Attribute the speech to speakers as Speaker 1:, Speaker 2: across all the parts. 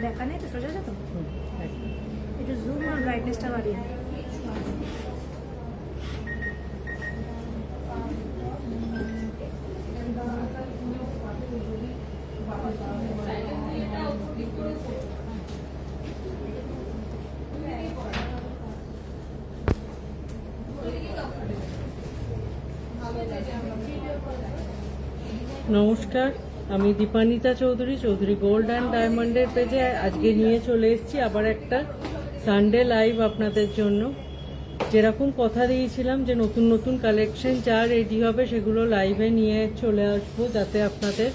Speaker 1: দেখা নেই তো, সোজা আছে তো, একটু জুম আর ব্রাইটনেসটা বাড়িয়ে।
Speaker 2: নমস্কার, আমি দীপানিতা চৌধুরী, চৌধুরী গোল্ড অ্যান্ড ডায়মন্ডের পেজে আজকে নিয়ে চলে এসেছি আবার একটা সানডে লাইভ আপনাদের জন্য। যেরকম কথা দিয়েছিলাম যে নতুন নতুন কালেকশন যা রেডি হবে সেগুলো লাইভে নিয়ে চলে আসবো, যাতে আপনাদের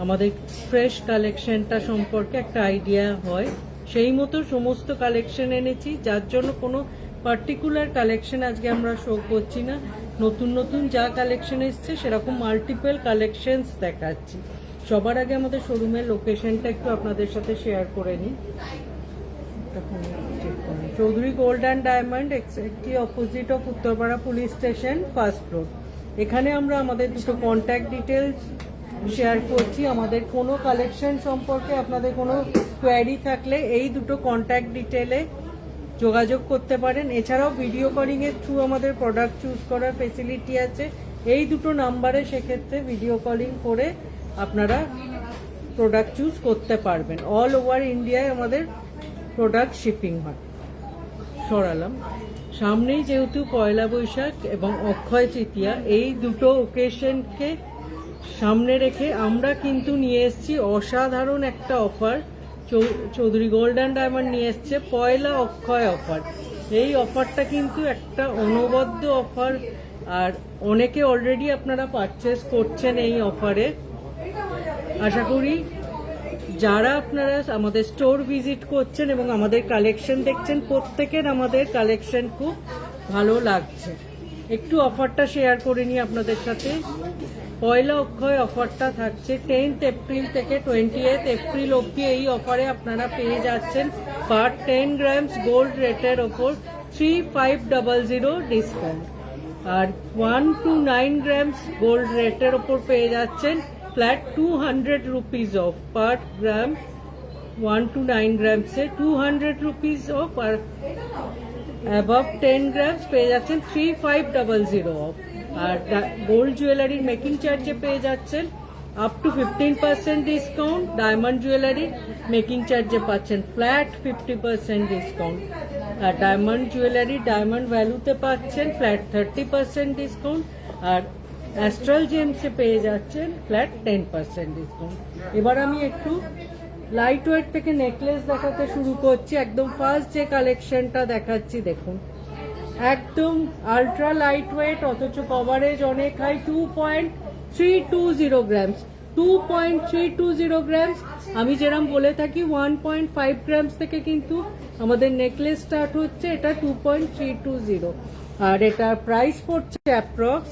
Speaker 2: আমাদের ফ্রেশ কালেকশনটা সম্পর্কে একটা আইডিয়া হয়। সেই মতো সমস্ত কালেকশন এনেছি, যার জন্য কোনো পার্টিকুলার কালেকশন আজকে আমরা শো করছি না। নতুন নতুন যা কালেকশন এসছে সেরকম মাল্টিপল কালেকশনস দেখাচ্ছি। সবার আগে আমাদের শোরুমের লোকেশনটা একটু আপনাদের সাথে শেয়ার করে নিই। চৌধুরী গোল্ড অ্যান্ড ডায়মন্ড, একটি opposite of Uttarpara police station, first floor. এখানে আমরা আমাদের দুটো কন্ট্যাক্ট ডিটেলস শেয়ার করছি। আমাদের কোনো কালেকশন সম্পর্কে আপনাদের কোনো কোয়ারি থাকলে এই দুটো কন্ট্যাক্ট ডিটেলে যোগাযোগ করতে পারেন। এছাড়াও ভিডিও কলিংয়ের থ্রু আমাদের প্রোডাক্ট চুজ করার ফেসিলিটি আছে। এই দুটো নাম্বারে সেক্ষেত্রে ভিডিও কলিং করে আপনারা প্রোডাক্ট চুজ করতে পারবেন। অল ওভার ইন্ডিয়ায় আমাদের প্রোডাক্ট শিপিং হয়। সরালাম, সামনেই যেহেতু পয়লা বৈশাখ এবং অক্ষয় তৃতীয়া, এই দুটো ওকেশনকে সামনে রেখে আমরা কিন্তু নিয়ে এসেছি অসাধারণ একটা offer. Chowdhury gold and diamond নিয়ে এসছে পয়লা অক্ষয় অফার। এই অফারটা কিন্তু একটা অনবদ্য অফার, আর অনেকে অলরেডি আপনারা পারচেস করছেন এই অফারে। আশা করি যারা আপনারা আমাদের স্টোর ভিজিট করছেন এবং আমাদের কালেকশন দেখছেন, প্রত্যেকের আমাদের কালেকশন খুব ভালো লাগছে। একটু অফারটা শেয়ার করে নিই আপনাদের সাথে। পয়লা অক্ষয় অফারটা থাকছে 10th এপ্রিল থেকে 20th এপ্রিল অবধি। এই অফারে আপনারা পেয়ে যাচ্ছেন পার 10 গ্রামস গোল্ড রেটের ওপর 3500 ডিসকাউন্ট, আর 1 to 9 গ্রামস গোল্ড রেটের ওপর পেয়ে যাচ্ছেন flat 200 rupees off per gram. 1 to 9 গ্রামসে 200 রুপিজ অফ, আর অ্যাবভ 10 গ্রামস পেয়ে যাচ্ছেন 3500 অফ। আর গোল্ড জুয়েলারির মেকিং চার্জে পেয়ে যাচ্ছেন up to 15% discount. Diamond jewellery making চার্জে পাচ্ছেন ফ্ল্যাট 50% ডিসকাউন্ট। আর ডায়মন্ড জুয়েলারি ডায়মন্ড ভ্যালুতে পাচ্ছেন ফ্ল্যাট 30% ডিসকাউন্ট। আর অ্যাস্ট্রাল জেমসে পেয়ে যাচ্ছেন ফ্ল্যাট 10% ডিসকাউন্ট। এবার আমি একটু লাইট ওয়েট থেকে নেকলেস দেখাতে শুরু করছি। একদম ফার্স্ট যে কালেকশনটা দেখাচ্ছি দেখুন, একদম আলট্রা লাইট ওয়েট অথচ কভারেজ অনেক হাই। 2.320 grams, 2.320 grams. আমি যেরকম বলে থাকি 1.5 গ্রামস থেকে কিন্তু আমাদের নেকলেস স্টার্ট হচ্ছে, এটা 2.320। আর এটার প্রাইস পড়ছে approx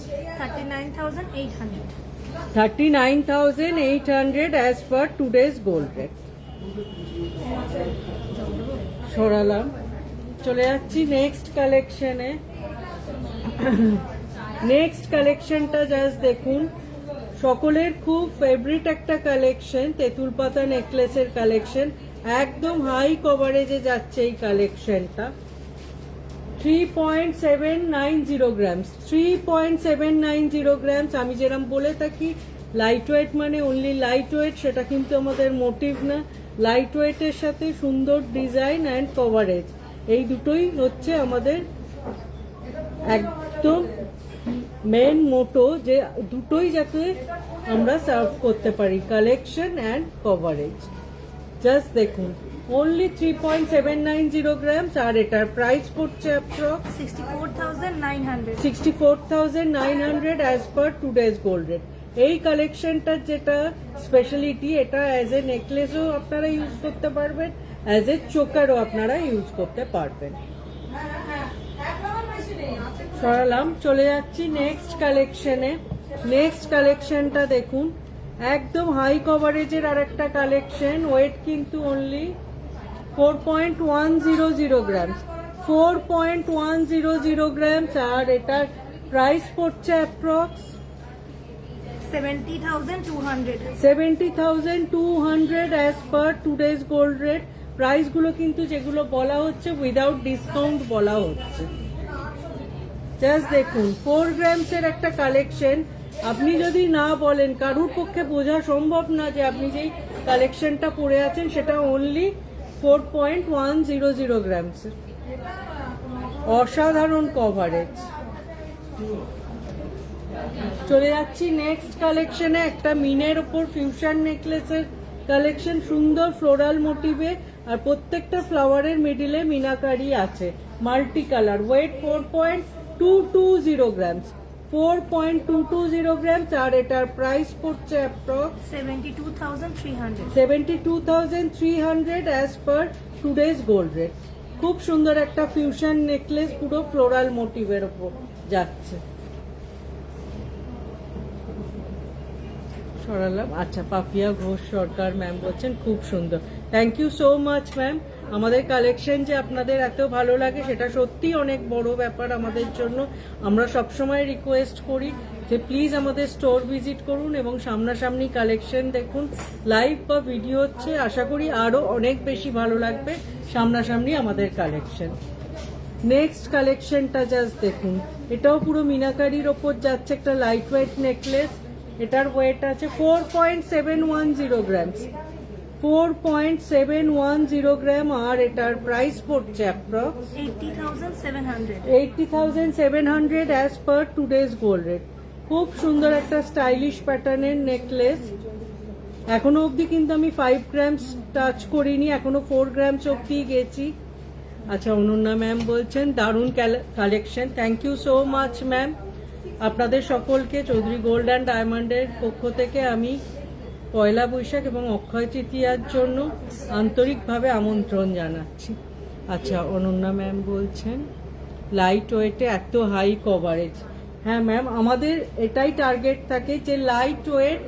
Speaker 2: 39,800 as per today's gold rate. সরালাম, চলে যাচ্ছি নেক্সট কালেকশনে। নেক্সট কালেকশনটা জাস্ট দেখুন, সকলের খুব ফেভারিট একটা কালেকশন, তেঁতুল পাতা নেকলেসের কালেকশন। একদম হাই কভারেজে যাচ্ছে এই কালেকশনটা। 3.790 গ্রামস, 3.790 গ্রামস। আমি যেরকম বলে থাকি লাইট ওয়েট মানে অনলি লাইট ওয়েট, সেটা কিন্তু আমাদের মোটিভ না। লাইট ওয়েটের সাথে সুন্দর ডিজাইন অ্যান্ড কভারেজ, এই দুটোই হচ্ছে আমাদের একদম মেন মোটো, যে দুটোই যাতে আমরা সার্ভ করতে পারি, কালেকশন অ্যান্ড কভারেজ। জাস্ট দেখুন, অনলি 3.790 গ্রামস। আর এটার প্রাইস পড়ছে approx 64,900 as per today's gold rate. এই কালেকশনটার যেটা স্পেশালিটি, এটা অ্যাজ এ নেকলেসও আপনারা ইউজ করতে পারবেন, অ্যাজ এ চোকারও আপনারা ইউজ করতে পারবেন। সরালাম, চলে যাচ্ছি নেক্সট কালেকশনে। নেক্সট কালেকশনটা দেখুন, একদম হাই কভারেজের আর একটা কালেকশন। ওয়েট কিন্তু অনলি 4.100 গ্রামস, 4.100 গ্রামস। আর এটার প্রাইস পড়ছে approx
Speaker 1: 70,200.
Speaker 2: 70,200 as per today's gold rate. প্রাইসগুলো কিন্তু যেগুলো বলা হচ্ছে উইদাউট ডিসকাউন্ট বলা হচ্ছে। জাস্ট দেখুন 4 গ্রামসের একটা কালেকশন, আপনি যদি না বলেন কারুর পক্ষে বোঝা সম্ভব না যে আপনি যেই কালেকশনটা পরে আছেন সেটা অনলি 4.100 গ্রামসের। অসাধারণ কভারেজ। চলে যাচ্ছি নেক্সট কালেকশনে, একটা মিনের ওপর ফিউশন নেকলেসের কালেকশন, সুন্দর ফ্লোরাল মোটিভে আর প্রত্যেকটা ফ্লাওয়ারের মিডিলে মিনাকারি আছে, multi colour. Weight 4.220 grams, 4.220 grams. আর এটার প্রাইস পড়ছে approx
Speaker 1: 72,300.
Speaker 2: 72,300 as per today's gold rate. খুব সুন্দর একটা ফিউশন নেকলেস, পুরো ফ্লোরাল মোটিভের ওপর যাচ্ছে। সরালাম। আচ্ছা, পাপিয়া ঘোষ সরকার ম্যাম বলছেন খুব সুন্দর। Thank you so much ma'am. আমাদের কালেকশন যে আপনাদের এত ভালো লাগে সেটা সত্যি অনেক বড় ব্যাপার আমাদের জন্য। আমরা সবসময় রিকোয়েস্ট করি যে প্লিজ আমাদের স্টোর ভিজিট করুন এবং সামনাসামনি কালেকশন দেখুন। লাইভ বা ভিডিও হচ্ছে, আশা করি আরও অনেক বেশি ভালো লাগবে সামনাসামনি আমাদের কালেকশন। নেক্সট কালেকশনটা জাস্ট দেখুন, এটাও পুরো মিনাকারির ওপর যাচ্ছে, একটা লাইট ওয়েট নেকলেস। এটার ওয়েট আছে 4.710 গ্রামস, 4.710 গ্রাম। আর এটার প্রাইস পড়ছে approx
Speaker 1: 80,700.
Speaker 2: 80,700 as per today's gold rate. খুব সুন্দর একটা স্টাইলিশ প্যাটার্নের নেকলেস। এখনো অবধি কিন্তু আমি 5 গ্রামস টাচ করিনি, এখনো 4 গ্রামস অবধি গেছি। আচ্ছা, অনন্যা ম্যাম বলছেন দারুণ collection. Thank you so much ma'am. আপনাদের সকলকে চৌধুরী গোল্ড অ্যান্ড ডায়মন্ডের পক্ষ থেকে আমি পয়লা বৈশাখ এবং অক্ষয় তৃতীয়ার জন্য আন্তরিকভাবে আমন্ত্রণ জানাচ্ছি। আচ্ছা, অনন্যা ম্যাম বলছেন লাইট ওয়েটে এত হাই কভারেজ। হ্যাঁ ম্যাম, আমাদের এটাই টার্গেট থাকে যে লাইট ওয়েট,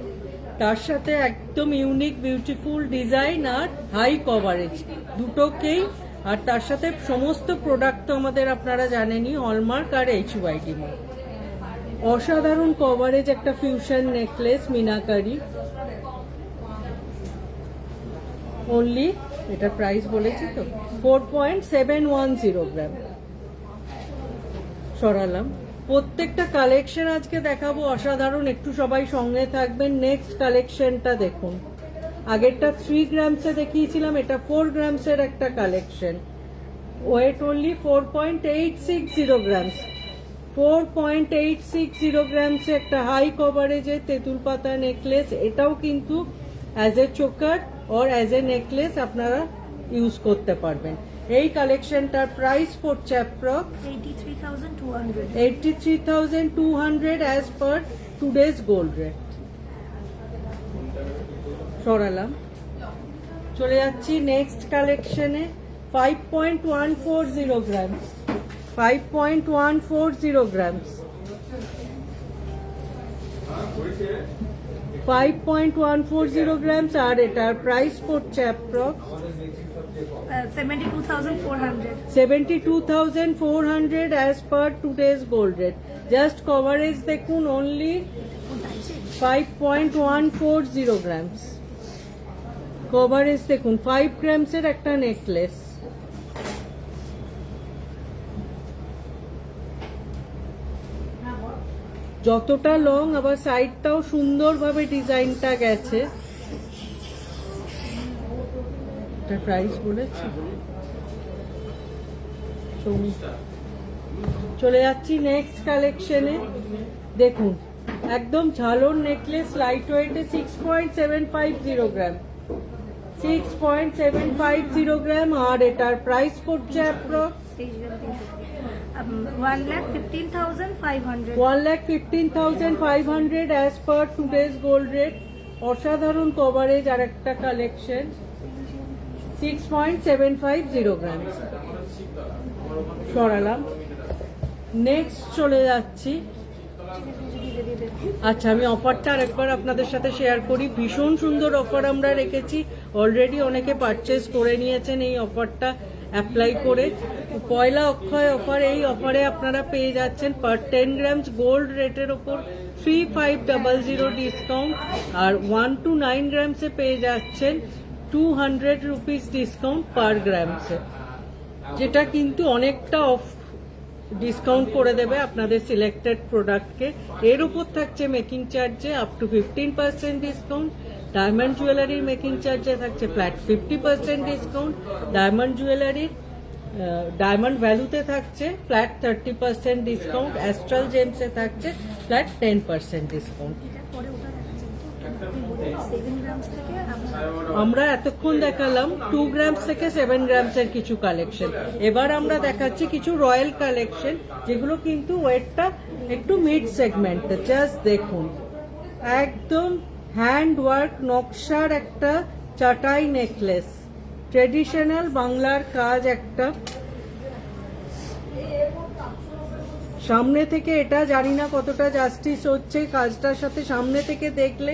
Speaker 2: তার সাথে একদম ইউনিক বিউটিফুল ডিজাইন আর হাই কভারেজ দুটোকেই। আর তার সাথে সমস্ত প্রোডাক্ট তো আমাদের আপনারা জানেনই, হলমার্ক আর HYD মার্ক। অসাধারণ কভারেজ একটা ফিউশন নেকলেস মিনাকারি। অনলি এটা প্রাইস বলেছি তো 4.710 গ্রাম। সরালাম। প্রত্যেকটা কালেকশন আজকে দেখাবো অসাধারণ, একটু সবাই সঙ্গে থাকবেন। নেক্সট কালেকশনটা দেখুন, আগেরটা 3 গ্রামসে দেখিয়েছিলাম, এটা 4 গ্রামসের একটা কালেকশন। ওয়েট অনলি 4.860 গ্রামস, 4.860 গ্রামসে একটা হাই কভারেজের তেঁতুল পাতা নেকলেস। এটাও কিন্তু as a choker or as a necklace আপনারা ইউজ করতে পারবেন। এই কালেকশনটার প্রাইস পড়ছে approx
Speaker 1: 83,200.
Speaker 2: 83,200 as per today's gold rate. সরালাম। চলে যাচ্ছি নেক্সট কালেকশনে, 5.140 গ্রামস, 5.140 গ্রামস, 5.140 গ্রামস। আর এটার প্রাইস পড়ছে approx
Speaker 1: 72,400.
Speaker 2: 72,400 as per today's gold rate. Just coverage দেখুন, অনলি 5.140 গ্রামস। কভারেজ দেখুন, 5 গ্রামসের একটা নেকলেস। যতটা লং, আবার সাইডটাও সুন্দরভাবে ডিজাইনটা গেছে। এটা প্রাইস বলেছি। চলে যাচ্ছি নেক্সট কালেকশনে, দেখুন একদম ঝালোর নেকলেস, লাইট ওয়েটে 6.750 গ্রাম, 6.750 গ্রাম। আর এটার প্রাইস পড়ছে approx
Speaker 1: 1,15,500.
Speaker 2: 1,15,500 as per today's gold rate. অসাধারণ কভারেজ আর একটা কালেকশন, 6.750 গ্রাম। সরালাম। নেক্সট চলে যাচ্ছি। আচ্ছা, আমি অফারটা আরেকবার আপনাদের সাথে শেয়ার করি। ভীষণ সুন্দর অফার আমরা রেখেছি, অলরেডি অনেকে পারচেস করে নিয়েছেন এই অফারটা অ্যাপ্লাই করে। পয়লা অক্ষয় অফার, এই অফারে আপনারা পেয়ে যাচ্ছেন পার 10 গ্রামস গোল্ড রেটের ওপর 3500 ডিসকাউন্ট, আর 1 to 9 গ্রামসে পেয়ে যাচ্ছেন 200 রুপিস ডিসকাউন্ট পার গ্রামসে, যেটা কিন্তু অনেকটা অফ ডিসকাউন্ট করে দেবে আপনাদের সিলেক্টেড প্রোডাক্টকে। এর উপর থাকছে মেকিং চার্জে আপ টু 15% ডিসকাউন্ট, ডায়মন্ড জুয়েলারির মেকিং চার্জে থাকছে ফ্ল্যাট 50% ডিসকাউন্ট, ডায়মন্ড জুয়েলারির ডায়মন্ড ভ্যালুতে থাকছে ফ্ল্যাট 30% ডিসকাউন্ট, অ্যাস্ট্রাল জেমসে থাকছে ফ্ল্যাট 10% ডিসকাউন্ট।
Speaker 1: এটার পরে ওটা দেখাচ্ছেন তো 7 গ্রামস থেকে
Speaker 2: আমরা এতক্ষণ দেখালাম 2 গ্রামস থেকে 7 গ্রামসের কিছু কালেকশন, এবার আমরা দেখাচ্ছি কিছু রয়্যাল কালেকশন যেগুলো কিন্তু ওয়েটটা একটু মিড সেগমেন্টে। জাস্ট দেখুন, একদম হ্যান্ড ওয়ার্ক নকশার একটা চাটাই নেকলেস, ট্রেডিশনাল বাংলার কাজ একটা। সামনে থেকে এটা জানি না কতটা জাস্টিস হচ্ছে কাজটার সাথে, সামনে থেকে দেখলে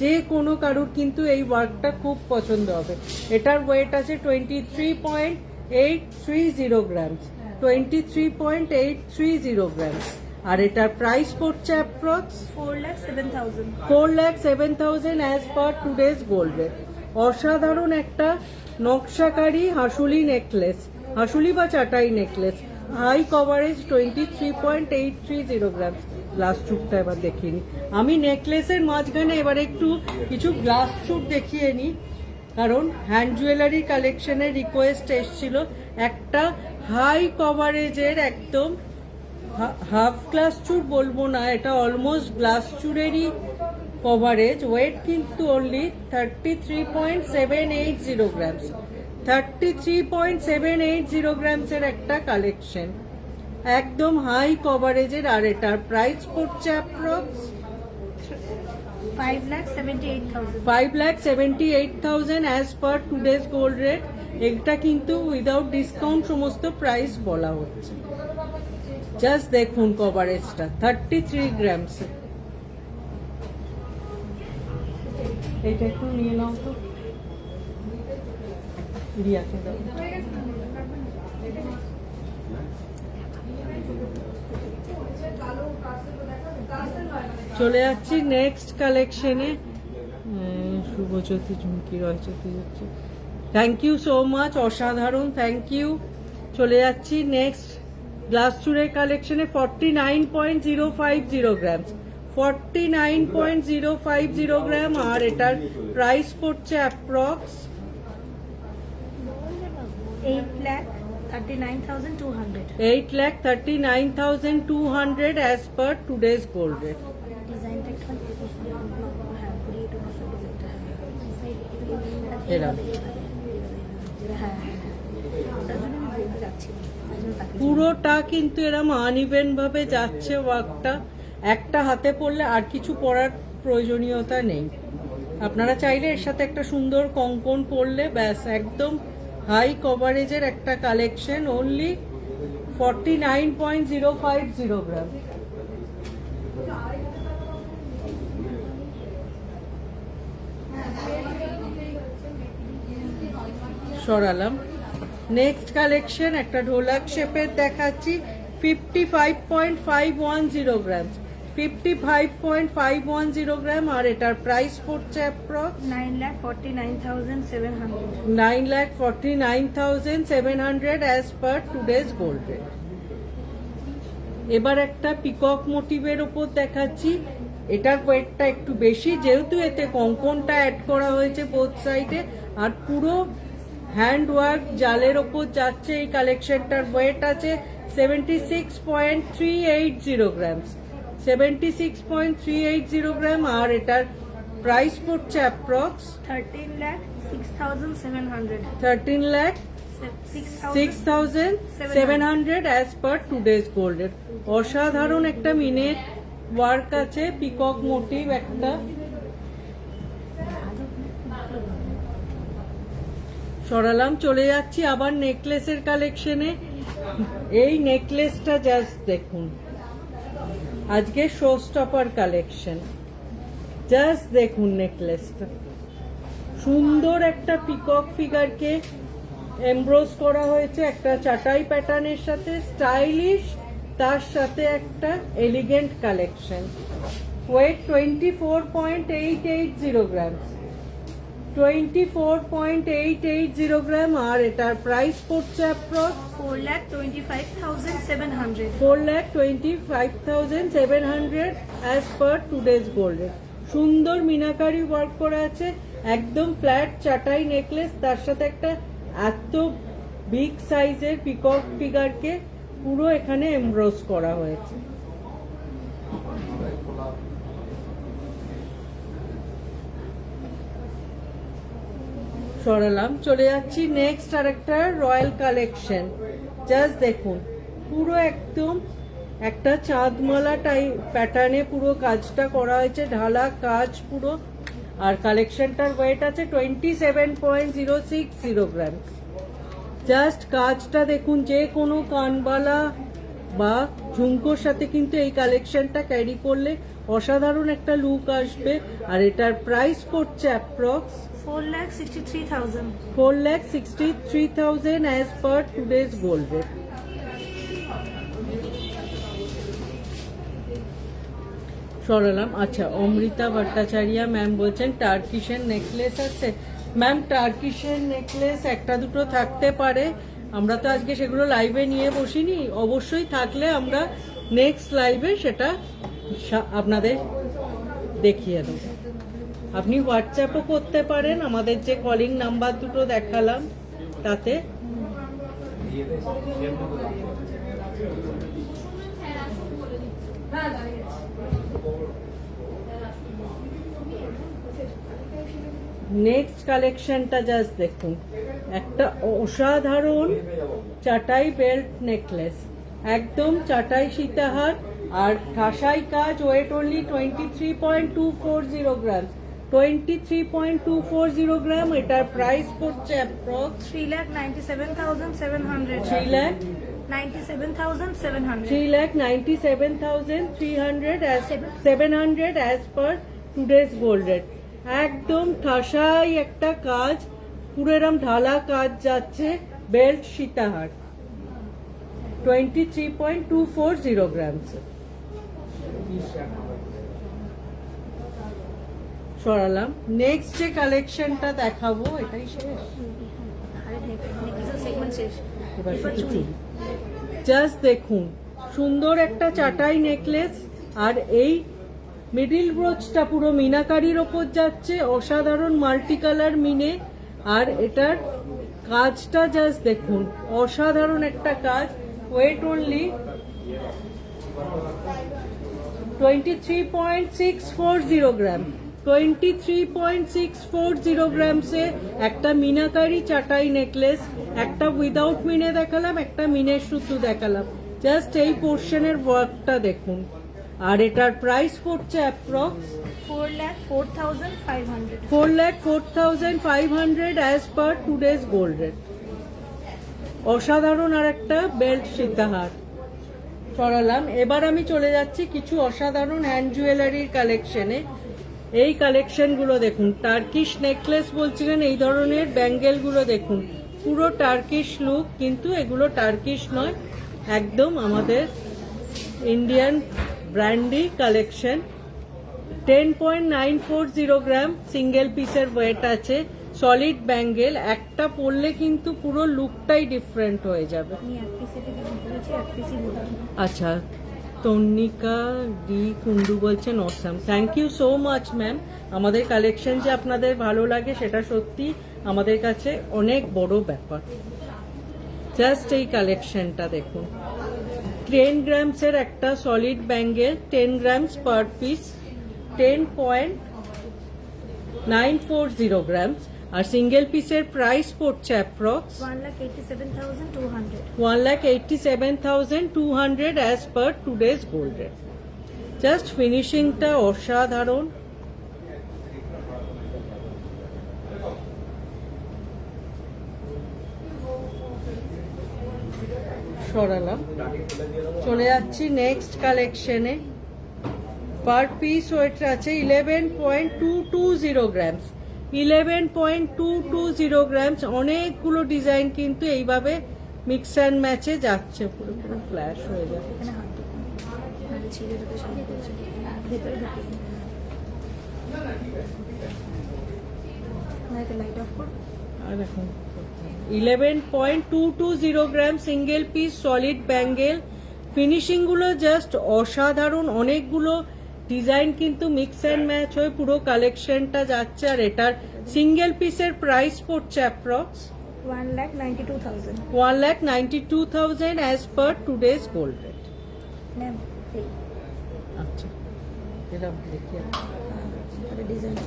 Speaker 2: যে কোনো কারুর কিন্তু এই ওয়ার্কটা খুব পছন্দ হবে। এটার ওয়েট আছে 23.830 গ্রামস, 23.830 গ্রামস, আর এটার প্রাইস পড়ছে approx
Speaker 1: 4,07,000
Speaker 2: 4,07,000 as per today's gold rate. অসাধারণ একটা নকশাকারী হাসুলি নেকলেস, হাসুলি বা চাটাই নেকলেস, হাই কভারেজ 23.830 গ্রাম। গ্লাস চুটটা এবার দেখিনি আমি নেকলেসের মাঝখানে, এবার একটু কিছু গ্লাস চুট দেখিয়ে নিই, কারণ হ্যান্ড জুয়েলারি কালেকশনের রিকোয়েস্ট এসেছিল একটা হাই কভারেজের, একদম হাফ গ্লাস চুর বলবো না, এটা অলমোস্ট গ্লাস চুরেরই কভারেজ। ওয়েট কিন্তু অনলি 33.780 গ্রামস, 33.780 গ্রামসের একটা কালেকশন, একদম হাই কভারেজের। আর এটার প্রাইস পড়ছে approx
Speaker 1: 5,78,000
Speaker 2: 5,78,000 as per today's gold rate. এটা কিন্তু উইদাউট ডিসকাউন্ট সমস্ত প্রাইস বলা হচ্ছে। জাস্ট দেখুন কভারেজটা 33 গ্রামস। এটা একটু নিয়ে নাও তো, রিয়াকে দাও। চলে যাচ্ছি নেক্সট কালেকশনে। শুভজ্যোতি ঝুমকি রয়চতি যাচ্ছে, থ্যাংক ইউ সো মাচ, অসাধারণ, থ্যাংক ইউ। চলে যাচ্ছি নেক্সট গ্লাস চুরের কালেকশনে 49.050 গ্রাম, 49.050 গ্রাম, আর এটার প্রাইস পড়ছে approx
Speaker 1: 8,39,200
Speaker 2: 8,39,200 as per today's gold rate.
Speaker 1: ডিজাইনটা একটু হ্যাঁ ঘুরিয়ে একটু ডিজাইনটা
Speaker 2: এরকম
Speaker 1: হ্যাঁ ওটার জন্য আমি বলতে যাচ্ছি
Speaker 2: পুরোটা কিন্তু এরম আনইভেন ভাবে যাচ্ছে ওয়ার্কটা, একটা হাতে পড়লে আর কিছু পরার প্রয়োজনীয়তা নেই। আপনারা চাইলে এর সাথে একটা সুন্দর কঙ্কন পরলে ব্যাস, একদম হাই কভারেজের একটা কালেকশন, অনলি 49.050 গ্রাম। সরালাম। নেক্সট কালেকশন একটা ঢোলাক শেপের দেখাচ্ছি 55.510 গ্রাম, 55.510 গ্রাম, আর এটার প্রাইস পড়ছে approx
Speaker 1: 9,49,700
Speaker 2: 9,49,700 as per today's gold rate. এবার একটা পিকক মোটিভের ওপর দেখাচ্ছি, এটার ওয়েটটা একটু বেশি যেহেতু এতে কঙ্কনটা অ্যাড করা হয়েছে বোথ সাইডে, আর পুরো হ্যান্ড ওয়ার্ক জালের ওপর যাচ্ছে। এই কালেকশনটার ওয়েট আছে 76.380 গ্রাম, 76.380 গ্রাম, আর এটার প্রাইস পড়ছে approx
Speaker 1: 13,06,700
Speaker 2: 13,06,700 as per today's gold rate. অসাধারণ একটা মিনের ওয়ার্ক আছে, পিকক মোটিভ একটা। সরালাম। চলে যাচ্ছি আবার নেকলেসের কালেকশনে। এই নেকলেসটা জাস্ট দেখুন, আজকে শো স্টপার কালেকশন। জাস্ট দেখুন নেকলেসটা, সুন্দর একটা পিকক ফিগারকে এমব্রোস করা হয়েছে একটা চাটাই প্যাটার্নের সাথে, স্টাইলিশ, তার সাথে একটা এলিগেন্ট কালেকশন। ওয়েট 24.880 গ্রাম, 24.880 গ্রাম। আর এটার প্রাইস পড়ছে approx
Speaker 1: 4,25,700.
Speaker 2: 4,25,700 as per today's gold rate. সুন্দর মিনাকারি ওয়ার্ক করা আছে, একদম ফ্ল্যাট চাটাই নেকলেস, তার সাথে একটা এত বিগ সাইজের পিকক ফিগারকে পুরো এখানে এমব্রোস করা হয়েছে। সরালাম, চলে যাচ্ছি নেক্সট আরেকটা রয়্যাল কালেকশন। জাস্ট দেখুন, পুরো একদম একটা চাঁদমালা টাইপ প্যাটার্নে পুরো কাজটা করা হয়েছে, ঢালা কাজ পুরো। আর কালেকশনটার ওয়েট আছে 27.060 গ্রাম। জাস্ট কাজটা দেখুন, যে কোনো কানবালা বা ঝুমকোর সাথে কিন্তু এই কালেকশনটা ক্যারি করলে অসাধারণ একটা লুক আসবে। আর এটার প্রাইস পড়ছে approx
Speaker 1: 4,63,000.
Speaker 2: 4,63,000 as per today's gold rate. সরালাম। আচ্ছা, অমৃতা ভট্টাচার্য ম্যাম বলছেন টার্কিশের নেকলেস আছে। ম্যাম, টার্কিশের নেকলেস একটা দুটো থাকতে পারে, আমরা তো আজকে সেগুলো লাইভে নিয়ে বসিনি। অবশ্যই থাকলে আমরা নেক্সট লাইভে সেটা আপনাদের দেখিয়ে দেবো। আপনি হোয়াটসঅ্যাপও করতে পারেন, আমাদের যে কলিং নাম্বার দুটো দেখালাম তাতে। নেক্সট কালেকশনটা জাস্ট দেখুন, একটা অসাধারণ চাটাই বেল্ট নেকলেস, একদম চাটাই সীতাহার আর ঠাসাই কাজ। ওয়েট অনলি 23.240 গ্রাম, 23.240 গ্রাম। এটার প্রাইস পড়ছে approx
Speaker 1: 3,97,700.
Speaker 2: 3,97,700
Speaker 1: 700
Speaker 2: as per today's gold rate. একদম ঠাসাই একটা কাজ, পুরো এরম ঢালা কাজ যাচ্ছে, বেল্ট সীতাহার, 23.240 গ্রামস। সরালাম। নেক্সট যে কালেকশনটা দেখাবো এটাই শেষ, এবার শুধু চুড়ি। জাস্ট দেখুন, সুন্দর একটা চাটাই নেকলেস, আর এই মিডিল ব্রোচটা পুরো মিনাকারির ওপর যাচ্ছে, অসাধারণ মাল্টি কালার মিনে। আর এটার কাজটা জাস্ট দেখুন, অসাধারণ একটা কাজ। ওয়েট অনলি 23.640 গ্রাম, 23.640 গ্রামসে একটা মিনাকারি চাটাই নেকলেস। একটা উইদাউট মিনে দেখালাম, একটা মিনের শুধু দেখালাম। জাস্ট এই পোর্শনের ওয়ার্কটা দেখুন। আর এটার প্রাইস পড়ছে approx
Speaker 1: 4,04,500.
Speaker 2: 4,04,500 as per today's gold rate. অসাধারণ আর একটা বেল্ট সীতাহার। সরালাম। এবার আমি চলে যাচ্ছি কিছু অসাধারণ হ্যান্ড জুয়েলারির কালেকশনে। এই কালেকশনগুলো দেখুন, টার্কিশ নেকলেস বলছিলেন, এই ধরনের ব্যাঙ্গেলগুলো দেখুন, পুরো টার্কিশ লুক, কিন্তু এগুলো টার্কিশ নয়, একদম আমাদের ইন্ডিয়ান ব্র্যান্ডি কালেকশন। 10.940 গ্রাম সিঙ্গেল পিসের ওয়েট আছে, সলিড ব্যাঙ্গেল। একটা পরলে কিন্তু পুরো লুকটাই ডিফারেন্ট হয়ে যাবে। আচ্ছা, তন্নিকা ডি কুন্ডু বলছেন awesome. Thank you so much ma'am. আমাদের কালেকশন যে আপনাদের ভালো লাগে সেটা সত্যি আমাদের কাছে অনেক বড় ব্যাপার। জাস্ট এই কালেকশনটা দেখুন, 10 গ্রামসের একটা solid bangle, 10 grams per piece, 10.940 grams. আর সিঙ্গেল পিসের প্রাইস পড়ছে approx
Speaker 1: 1,87,200.
Speaker 2: 1,87,200 as per today's gold rate. Just ফিনিশিংটা অসাধারণ। সরালাম, চলে যাচ্ছি নেক্সট কালেকশনে। পার পিস ওয়েট আছে 11.220 গ্রামস, 11.220 গ্রামস। অনেকগুলো ডিজাইন কিন্তু এইভাবে মিক্স অ্যান্ড ম্যাচে যাচ্ছে, পুরো পুরো ফ্ল্যাশ হয়ে যাবে।
Speaker 1: এখানে হাত দেখুন, নাহলে ছিঁড়ে ঢুকে সামনে করছে, ভেতরে ঢুকে লাইট অফ কর।
Speaker 2: আর এখন 11.220 gram single piece solid bangle. Finishing গুলো জাস্ট অসাধারণ, অনেকগুলো ডিজাইন কিন্তু মিক্স অ্যান্ড ম্যাচ হয়ে পুরো কালেকশনটা যাচ্ছে। আর এটার সিঙ্গেল পিসের প্রাইস পড়ছে approx
Speaker 1: 1,92,000।
Speaker 2: 1,92,000 as per today's gold rate.
Speaker 1: Ma'am এই
Speaker 2: আচ্ছা, এরকম দেখি
Speaker 1: ডিজাইন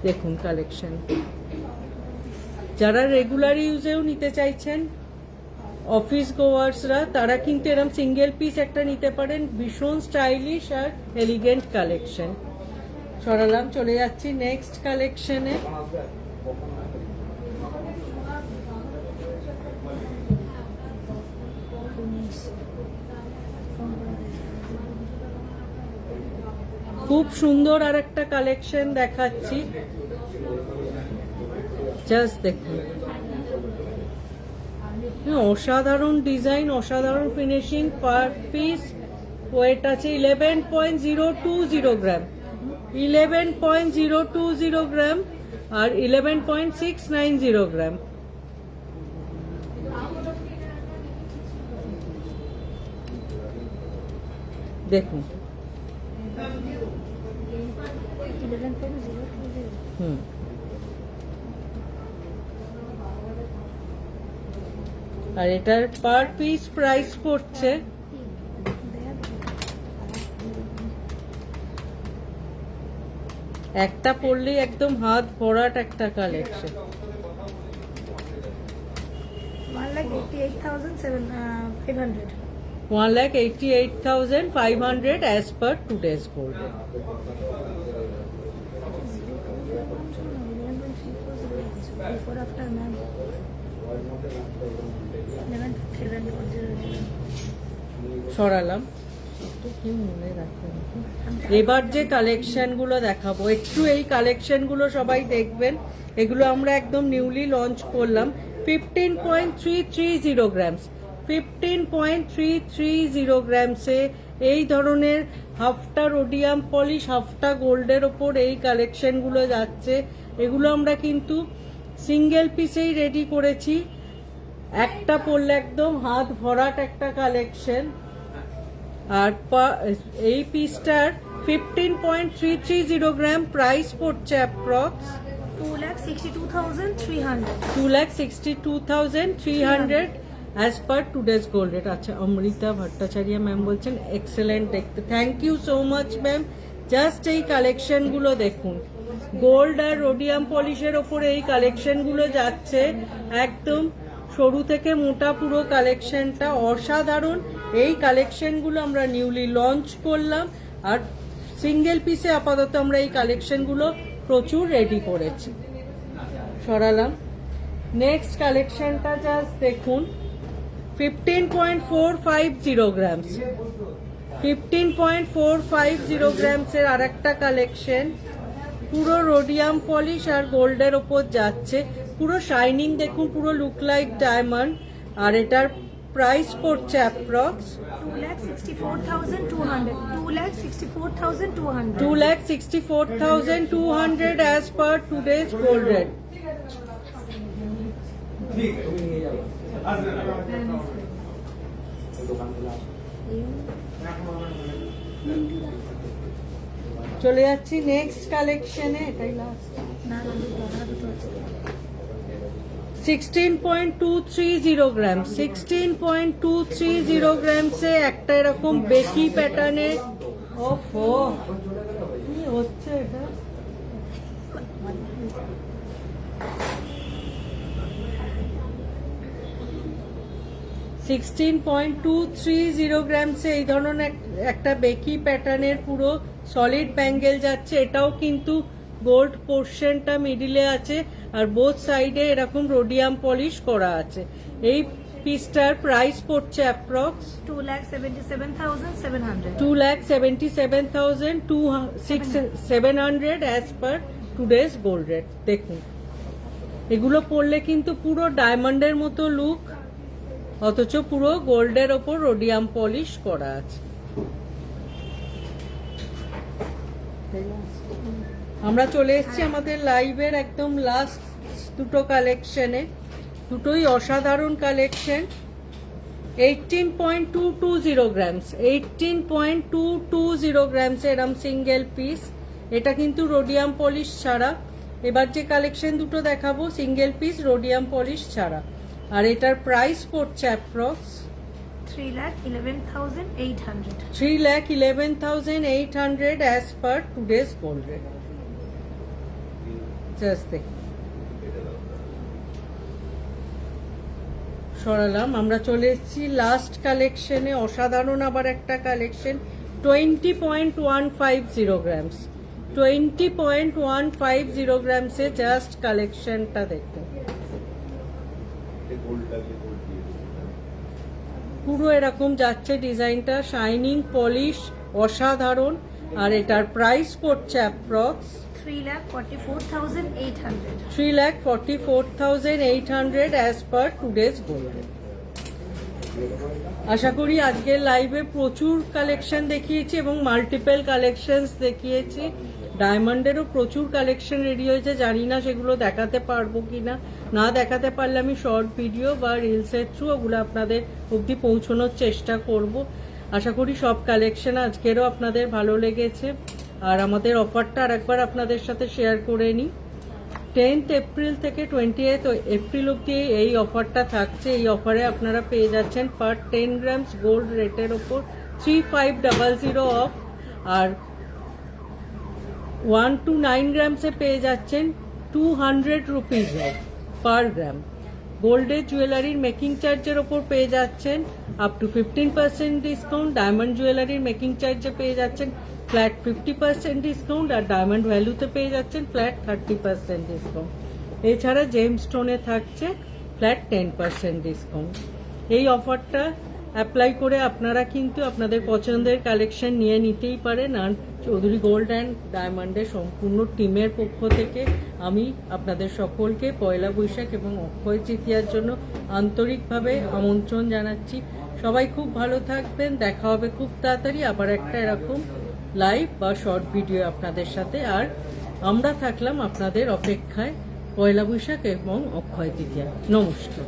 Speaker 2: দেখুন কালেকশন। যারা রেগুলার ইউজেও নিতে চাইছেন, অফিস গোয়ার্সরা, তারা কিন্তু এরকম সিঙ্গেল পিস একটা নিতে পারেন। ভীষণ স্টাইলিশ আর এলিগেন্ট কালেকশন। সরালাম, চলে যাচ্ছি নেক্সট কালেকশনে। খুব সুন্দর আর একটা কালেকশন দেখাচ্ছি, জাস্ট দেখুন। অসাধারণ ডিজাইন, অসাধারণ ফিনিশিং। পার পিস ওয়েট আছে 11.020 গ্রাম, 11.020 গ্রাম আর 11.690 গ্রাম। দেখুন,
Speaker 1: 11.020।
Speaker 2: আর এটার পার পিস প্রাইস পড়ছে একটা পড়লেই একদম হাত ভরাট একটা collection.
Speaker 1: 1,88,500।
Speaker 2: 1,88,500 as per today's gold rate.
Speaker 1: Before after ma'am 11,740।
Speaker 2: সরালাম, কেউ মনে রাখবেন। এবার যে কালেকশন গুলো দেখাবো, একটু এই কালেকশন গুলো সবাই দেখবেন। এগুলো আমরা একদম নিউলি লঞ্চ করলাম। 15.330 গ্রামস, 15.330 গ্রামসে এই ধরনের হাফটা রোডিয়াম পলিশ, হাফটা গোল্ডের ওপর এই কালেকশন গুলো যাচ্ছে। এগুলো আমরা কিন্তু সিঙ্গেল পিসেই রেডি করেছি, একটা পড়লে একদম হাত ভরাট একটা কালেকশন। আর এই পিসটার 15.330 গ্রাম প্রাইস পড়ছে approx
Speaker 1: 2,62,300।
Speaker 2: 2,62,300 as per today's gold rate. আচ্ছা, অমৃতা ভট্টাচার্য ম্যাম বলছেন এক্সেলেন্ট দেখতে। Thank you so much ma'am. Just এই কালেকশনগুলো দেখুন, গোল্ড আর রোডিয়াম পলিশের ওপরে এই কালেকশনগুলো যাচ্ছে। একদম সরু থেকে মোটা পুরো কালেকশনটা অসাধারণ। এই কালেকশনগুলো আমরা নিউলি লঞ্চ করলাম, আর সিঙ্গেল পিসে আপাতত আমরা এই কালেকশনগুলো প্রচুর রেডি করেছি। সরালাম। নেক্সট কালেকশনটা জাস্ট দেখুন, 15.450 গ্রামস, 15.450 গ্রামসের আর একটা কালেকশন। পুরো রোডিয়াম পলিশ আর গোল্ডের ওপর যাচ্ছে, পুরো শাইনিং দেখুন, পুরো লুক লাইক ডায়মন্ড। আর এটার প্রাইস পড়ছে approx
Speaker 1: 2,64,200। 2,64,200।
Speaker 2: 2,64,200 as per today's gold rate. চলে যাচ্ছি নেক্সট কালেকশনে। এটাই লাস্ট।
Speaker 1: না না, দুটো আছে।
Speaker 2: 16.230 গ্রাম, 16.230 গ্রামসে একটা এরকম বেকি প্যাটার্নের। ওফো, কি হচ্ছে এটা? $16.230 গ্রামসে এই ধরনের একটা বেকি প্যাটার্নের পুরো সলিড ব্যাঙ্গেল যাচ্ছে। এটাও কিন্তু গোল্ড পোর্শনটা মিডিলে আছে, আর বোথ সাইডে এরকম রোডিয়াম পলিশ করা আছে। এই পিসটার প্রাইস পড়ছে approx
Speaker 1: 2,77,700।
Speaker 2: 2,77,700 as per today's gold rate. দেখুন এগুলো পরলে কিন্তু পুরো ডায়মন্ডের মতো লুক, অথচ পুরো গোল্ডের ওপর রোডিয়াম পলিশ করা আছে। আমরা চলে এসেছি আমাদের লাইভের একদম লাস্ট দুটো কালেকশনে, দুটোই অসাধারণ কালেকশন। 18.220 গ্রামস, 18.220 গ্রামস এরম সিঙ্গেল পিস। এটা কিন্তু রোডিয়াম পলিশ ছাড়া। এবার যে কালেকশন দুটো দেখাবো সিঙ্গেল পিস রোডিয়াম পলিশ ছাড়া, আর এটার প্রাইস পড়ছে approx
Speaker 1: 3,11,800.
Speaker 2: 3,11,800 as per today's gold rate. Just দেখুন, সরালাম। আমরা চলে এসেছি লাস্ট কালেকশনে, অসাধারণ আবার একটা কালেকশন। 20.150 গ্রামস, 20.150 গ্রামসে জাস্ট কালেকশনটা দেখুন। পুরো এরকম যাচ্ছে ডিজাইনটা, শাইনিং পলিশ অসাধারণ। আর এটার প্রাইস পড়ছে approx
Speaker 1: 3,44,800.
Speaker 2: 3,44,800 as per today's gold. আশা করি আজকের লাইভে প্রচুর কালেকশন দেখিয়েছি এবং মাল্টিপল কালেকশনস দেখিয়েছি। ডায়মন্ডেরও প্রচুর কালেকশন রেডি হয়েছে, জানি না সেগুলো দেখাতে পারবো কিনা। না দেখাতে পারলে আমি শর্ট ভিডিও বা রিলসের থ্রু ওগুলো আপনাদের অবধি পৌঁছানোর চেষ্টা করব। আশা করি সব কালেকশন আজকেরও আপনাদের ভালো লেগেছে। আর আমাদের অফারটা আরেকবার আপনাদের সাথে শেয়ার করে নিই। 10th এপ্রিল থেকে 20th এপ্রিল অবধি এই অফারটা থাকছে। এই অফারে আপনারা পেয়ে যাচ্ছেন পার 10 গ্রামস গোল্ড রেটের ওপর 3500 অফ, আর 1 to 9 গ্রামসে পেয়ে যাচ্ছেন 200 রুপিজ অফ পার গ্রাম। গোল্ডের জুয়েলারির মেকিং চার্জের ওপর পেয়ে যাচ্ছেন আপ টু 15% ডিসকাউন্ট। ডায়মন্ড জুয়েলারির মেকিং চার্জে পেয়ে যাচ্ছেন ফ্ল্যাট 50% ডিসকাউন্ট, আর ডায়মন্ড ভ্যালুতে পেয়ে যাচ্ছেন ফ্ল্যাট 30% ডিসকাউন্ট। এছাড়া জেম স্টোনে থাকছে ফ্ল্যাট 10% ডিসকাউন্ট। এই অফারটা অ্যাপ্লাই করে আপনারা কিন্তু আপনাদের পছন্দের কালেকশন নিয়ে নিতেই পারেন। আর চৌধুরী গোল্ড অ্যান্ড ডায়মন্ডের সম্পূর্ণ টিমের পক্ষ থেকে আমি আপনাদের সকলকে পয়লা বৈশাখ এবং অক্ষয় তৃতীয়ার জন্য আন্তরিকভাবে আমন্ত্রণ জানাচ্ছি। সবাই খুব ভালো থাকবেন, দেখা হবে খুব তাড়াতাড়ি আবার একটা এরকম লাইভ বা শর্ট ভিডিও আপনাদের সাথে। আর আমরা থাকলাম আপনাদের অপেক্ষায় পয়লা বৈশাখ এবং অক্ষয় তৃতীয়া। নমস্কার।